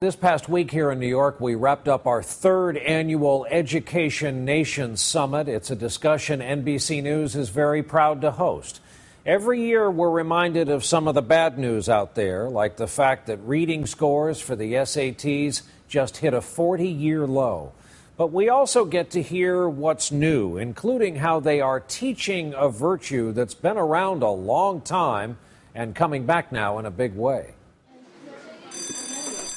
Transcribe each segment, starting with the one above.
This past week here in New York, we wrapped up our third annual Education Nation Summit. It's a discussion NBC News is very proud to host. Every year, we're reminded of some of the bad news out there, like the fact that reading scores for the SATs just hit a 40-year low. But we also get to hear what's new, including how they are teaching a virtue that's been around a long time and coming back now in a big way.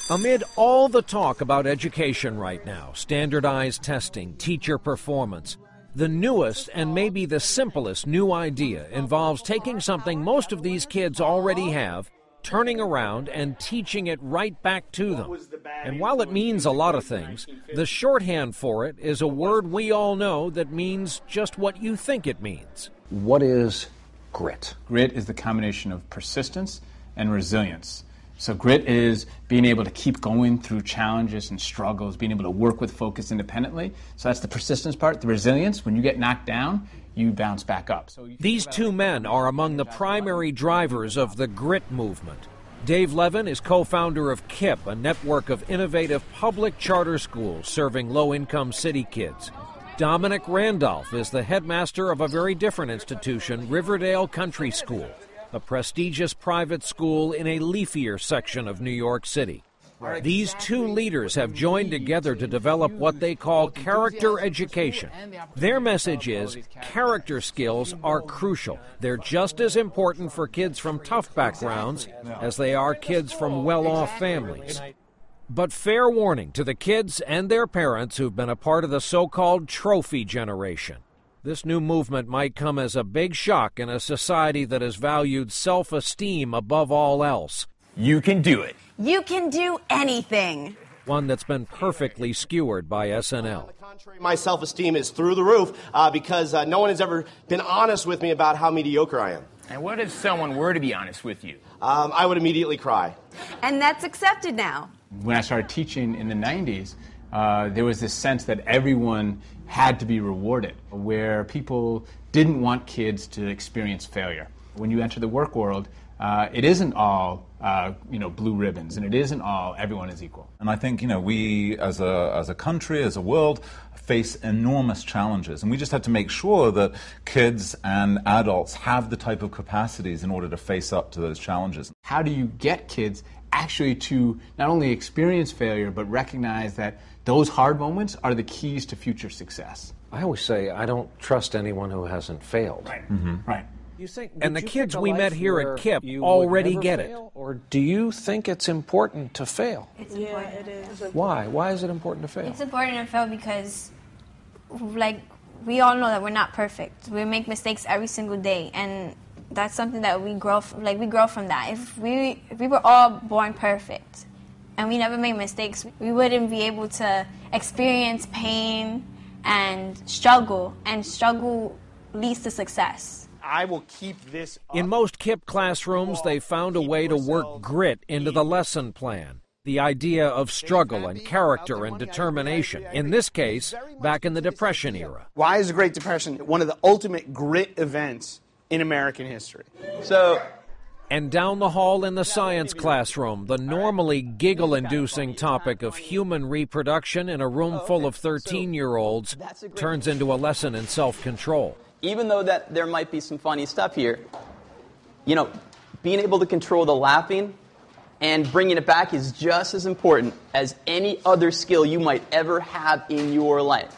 Amid all the talk about education right now, standardized testing, teacher performance, the newest and maybe the simplest new idea involves taking something most of these kids already have, turning around and teaching it right back to them. And while it means a lot of things, the shorthand for it is a word we all know that means just what you think it means. What is grit? Grit is the combination of persistence and resilience. So grit is being able to keep going through challenges and struggles, being able to work with focus independently. So that's the persistence part. The resilience, when you get knocked down, you bounce back up. These two men are among the primary drivers of the grit movement. Dave Levin is co-founder of KIPP, a network of innovative public charter schools serving low-income city kids. Dominic Randolph is the headmaster of a very different institution, Riverdale Country School, a prestigious private school in a leafier section of New York City. These two leaders have joined together to develop what they call character education. Their message is character skills are crucial. They're just as important for kids from tough backgrounds as they are kids from well-off families. But fair warning to the kids and their parents who've been a part of the so-called trophy generation. This new movement might come as a big shock in a society that has valued self-esteem above all else. You can do it. You can do anything. One that's been perfectly skewered by SNL. On the contrary, my self-esteem is through the roof because no one has ever been honest with me about how mediocre I am. And what if someone were to be honest with you? I would immediately cry. And that's accepted now. When I started teaching in the 90s, there was this sense that everyone had to be rewarded, where people didn't want kids to experience failure. When you enter the work world, it isn't all blue ribbons, and it isn't all everyone is equal. And I think we as a country, as a world, face enormous challenges, and we just have to make sure that kids and adults have the type of capacities in order to face up to those challenges. How do you get kids actually to not only experience failure, but recognize that those hard moments are the keys to future success? I always say I don't trust anyone who hasn't failed. Right. Mm-hmm. Right. And the kids we met here at KIPP already get it. Or do you think it's important to fail? It's important. It is. Why? Why is it important to fail? It's important to fail because, we all know that we're not perfect. We make mistakes every single day, and that's something that we grow from that. If we were all born perfect and we never made mistakes, we wouldn't be able to experience pain and struggle leads to success. I will keep this up. In most KIPP classrooms, they found a way to work grit into the lesson plan. The idea of struggle and character and determination. In this case, back in the Depression era. Why is the Great Depression one of the ultimate grit events in American history? And down the hall in the science classroom, the normally giggle-inducing topic of human reproduction in a room full of 13-year-olds turns into a lesson in self-control. Even though that there might be some funny stuff here, being able to control the laughing and bringing it back is just as important as any other skill you might ever have in your life.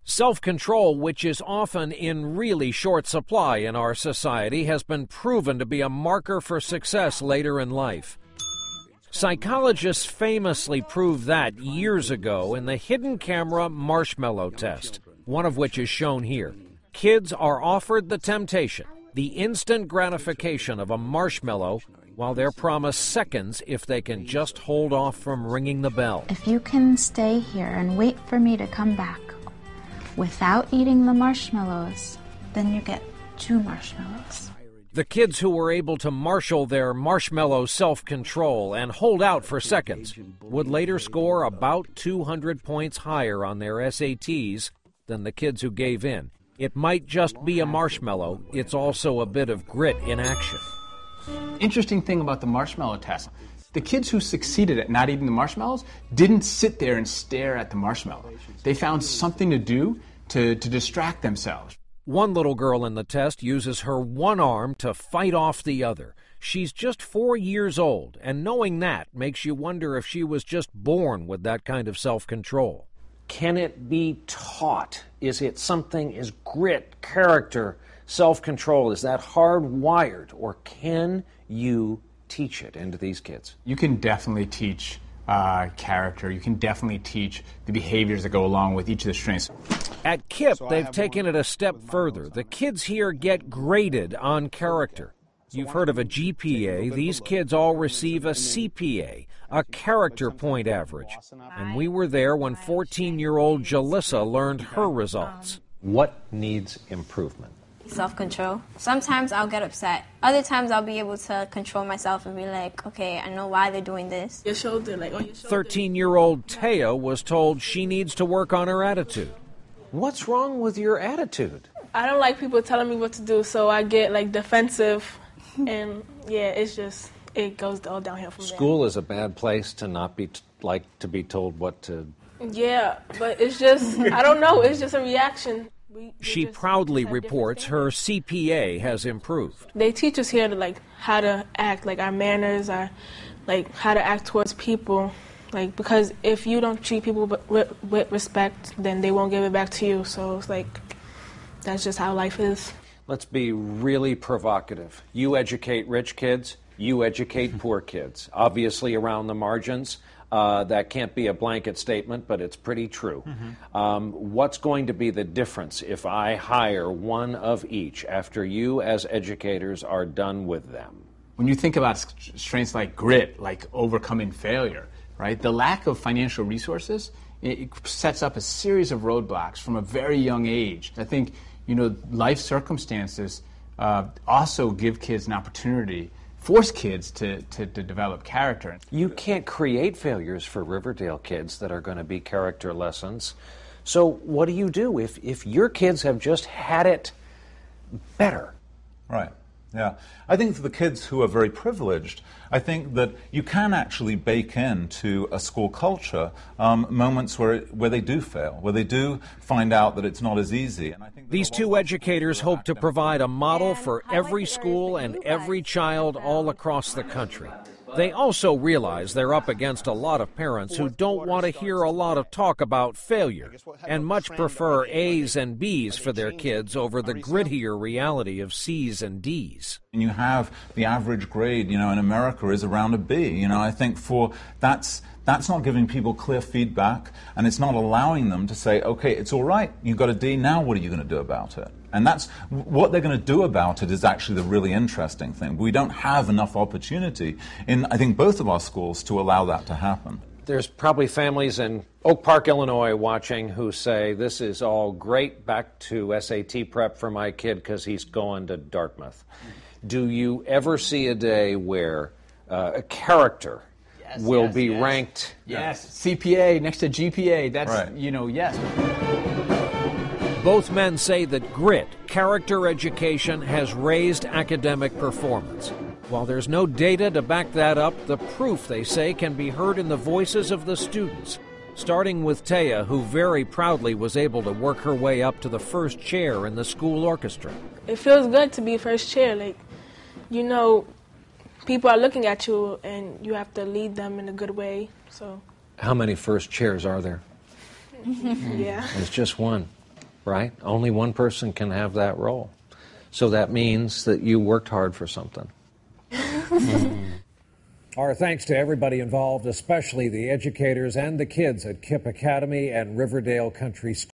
Self-control, which is often in really short supply in our society, has been proven to be a marker for success later in life. Psychologists famously proved that years ago in the hidden camera marshmallow test, one of which is shown here. Kids are offered the temptation, the instant gratification of a marshmallow, while they're promised seconds if they can just hold off from ringing the bell. If you can stay here and wait for me to come back without eating the marshmallows, then you get 2 marshmallows. The kids who were able to marshal their marshmallow self-control and hold out for seconds would later score about 200 points higher on their SATs than the kids who gave in. It might just be a marshmallow, it's also a bit of grit in action. Interesting thing about the marshmallow test, The kids who succeeded at not eating the marshmallows didn't sit there and stare at the marshmallow. They found something to do to distract themselves. One little girl in the test uses her one arm to fight off the other. She's just 4 years old, and knowing that makes you wonder if she was just born with that kind of self-control. Can it be taught? Is it something, is grit, character, self-control, is that hardwired, or can you teach it into these kids? You can definitely teach character. You can definitely teach the behaviors that go along with each of the strengths. At KIPP, they've taken it a step further. The kids here get graded on character. You've heard of a GPA. These kids all receive a CPA, a character point average. And we were there when 14-year-old Jalissa learned her results. What needs improvement? Self-control. Sometimes I'll get upset. Other times I'll be able to control myself and be like, okay, I know why they're doing this. Your shoulder, like on your shoulder. 13-year-old Taya was told she needs to work on her attitude. What's wrong with your attitude? I don't like people telling me what to do, so I get like defensive, and yeah, it goes all downhill from there. School is a bad place to not be to be told what to. Yeah, but it's just, I don't know, it's just a reaction. She proudly reports her CPA has improved. They teach us here to like how to act, like our manners, our like how to act towards people, like because if you don't treat people with respect, then they won't give it back to you. So it's like that's just how life is. Let's be really provocative. You educate rich kids, you educate poor kids. Obviously around the margins. That can't be a blanket statement, but it's pretty true. What's going to be the difference if I hire one of each after you as educators are done with them? When you think about strengths like grit, like overcoming failure, right? The lack of financial resources, it sets up a series of roadblocks from a very young age. I think, life circumstances also give kids an opportunity, force kids to develop character. You can't create failures for Riverdale kids that are going to be character lessons. So what do you do if your kids have just had it better? Right. Yeah. I think for the kids who are very privileged, I think that you can actually bake into a school culture moments where they do fail, where they do find out that it's not as easy. And I think these two educators hope to provide a model for every school and every child all across the country. They also realize they're up against a lot of parents who don't want to hear a lot of talk about failure and much prefer A's and B's for their kids over the grittier reality of C's and D's. And you have the average grade, in America is around a B. I think that's not giving people clear feedback, and it's not allowing them to say, okay, it's all right, you got a D, now what are you going to do about it? And that's what they're going to do about it is actually the really interesting thing. We don't have enough opportunity in, I think, both of our schools to allow that to happen. There's probably families in Oak Park, Illinois watching who say, this is all great, back to SAT prep for my kid because he's going to Dartmouth. Do you ever see a day where a character will be ranked? Yes, CPA next to GPA, that's, right. Yes. Both men say that grit, character education, has raised academic performance. While there's no data to back that up, the proof, they say, can be heard in the voices of the students. Starting with Taya, who very proudly was able to work her way up to the first chair in the school orchestra. It feels good to be first chair. Like, people are looking at you and you have to lead them in a good way. So. How many first chairs are there? Yeah. It's just one, right? Only one person can have that role. So that means that you worked hard for something. Our thanks to everybody involved, especially the educators and the kids at KIPP Academy and Riverdale Country School.